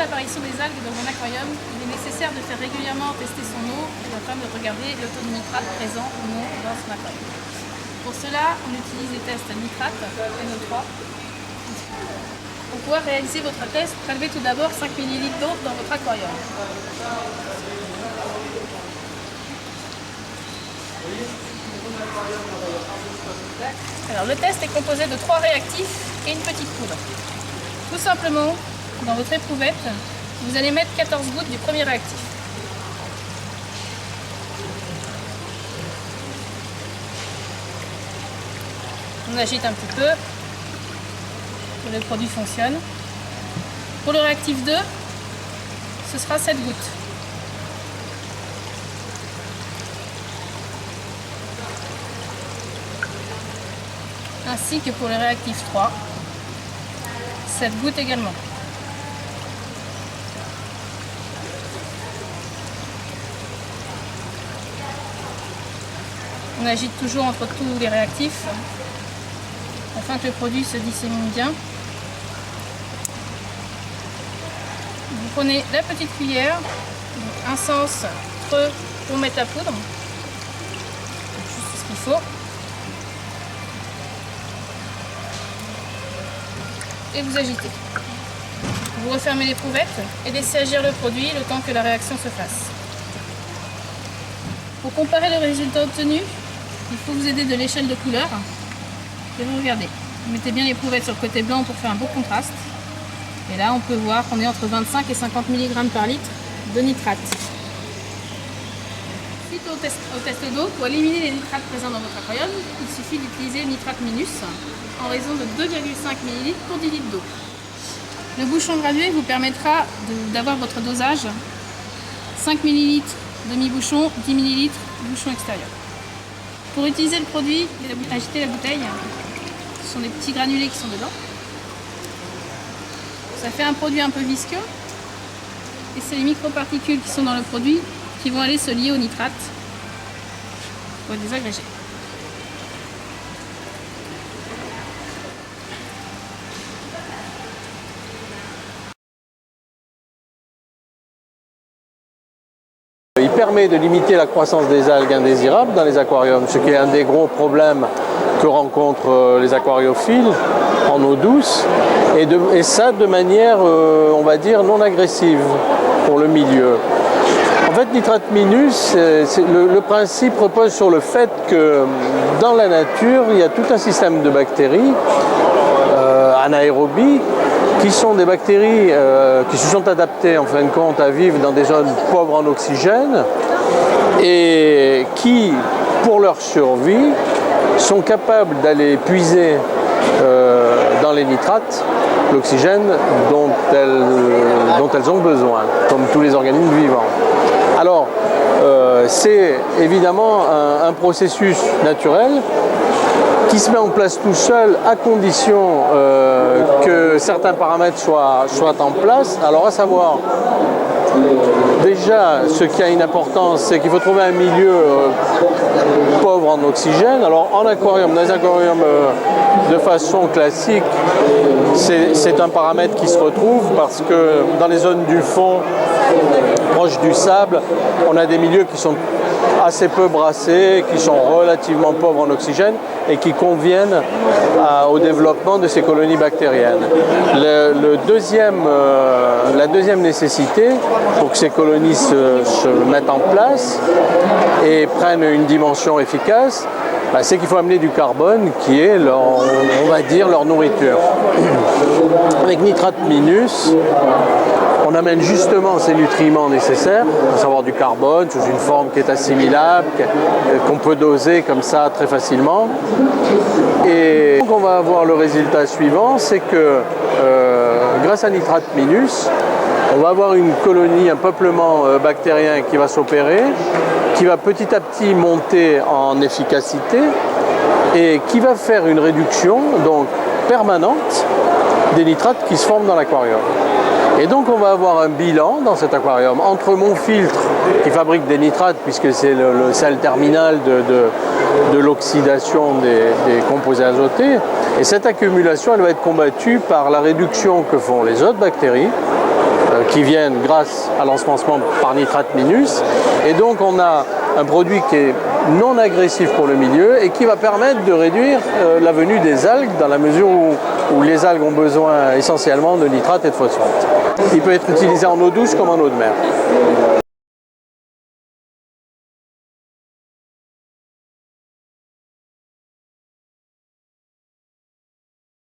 l'apparition des algues dans un aquarium, il est nécessaire de faire régulièrement tester son eau afin de regarder le taux de nitrate présent ou non dans son aquarium. Pour cela, on utilise des tests nitrate, NO3. Pour pouvoir réaliser votre test, prélevez tout d'abord 5 ml d'eau dans votre aquarium. Alors, le test est composé de 3 réactifs et une petite poudre. Tout simplement, dans votre éprouvette, vous allez mettre 14 gouttes du premier réactif. On agite un petit peu pour que le produit fonctionne. Pour le réactif 2, ce sera 7 gouttes. Ainsi que pour le réactif 3, 7 gouttes également. On agite toujours entre tous les réactifs afin que le produit se dissémine bien. Vous prenez la petite cuillère, un sens creux pour mettre la poudre, juste ce qu'il faut. Et vous agitez. Vous refermez l'éprouvette et laissez agir le produit le temps que la réaction se fasse. Pour comparer le résultat obtenu, il faut vous aider de l'échelle de couleur. Et vous regardez. Vous mettez bien l'éprouvette sur le côté blanc pour faire un beau contraste. Et là, on peut voir qu'on est entre 25 et 50 mg par litre de nitrate. Suite au test d'eau, pour éliminer les nitrates présents dans votre aquarium, il suffit d'utiliser le nitrate minus en raison de 2,5 ml pour 10 litres d'eau. Le bouchon gradué vous permettra d'avoir votre dosage 5 ml demi-bouchon, 10 ml bouchon extérieur. Pour utiliser le produit, agitez la bouteille. Ce sont des petits granulés qui sont dedans. Ça fait un produit un peu visqueux. Et c'est les microparticules qui sont dans le produit qui vont aller se lier au nitrate pour les désagréger. Il permet de limiter la croissance des algues indésirables dans les aquariums, ce qui est un des gros problèmes que rencontrent les aquariophiles en eau douce, et ça de manière, on va dire, non agressive pour le milieu. En fait, nitrate minus, le principe repose sur le fait que dans la nature, il y a tout un système de bactéries anaérobies qui sont des bactéries qui se sont adaptées en fin de compte à vivre dans des zones pauvres en oxygène et qui, pour leur survie, sont capables d'aller puiser dans les nitrates l'oxygène dont elles ont besoin, comme tous les organismes vivants. Alors, c'est évidemment un processus naturel qui se met en place tout seul à condition que certains paramètres soient en place. Alors à savoir, déjà ce qui a une importance, c'est qu'il faut trouver un milieu pauvre en oxygène. Alors en aquarium, dans les aquariums de façon classique, c'est un paramètre qui se retrouve parce que dans les zones du fond, proches du sable, on a des milieux qui sont assez peu brassés, qui sont relativement pauvres en oxygène et qui conviennent au développement de ces colonies bactériennes. La deuxième nécessité pour que ces colonies se mettent en place et prennent une dimension efficace, c'est qu'il faut amener du carbone qui est on va dire leur nourriture. Avec nitrate minus, on amène justement ces nutriments nécessaires, à savoir du carbone sous une forme qui est assimilable, qu'on peut doser comme ça très facilement. Et donc on va avoir le résultat suivant, c'est que grâce à nitrate minus, on va avoir une colonie, un peuplement bactérien qui va s'opérer, qui va petit à petit monter en efficacité et qui va faire une réduction donc permanente des nitrates qui se forment dans l'aquarium. Et donc on va avoir un bilan dans cet aquarium entre mon filtre qui fabrique des nitrates, puisque c'est le sel terminal de l'oxydation des composés azotés, et cette accumulation elle va être combattue par la réduction que font les autres bactéries qui viennent grâce à l'ensemencement par nitrate minus. Et donc on a un produit qui est non agressif pour le milieu et qui va permettre de réduire la venue des algues dans la mesure où les algues ont besoin essentiellement de nitrate et de phosphate. Il peut être utilisé en eau douce comme en eau de mer.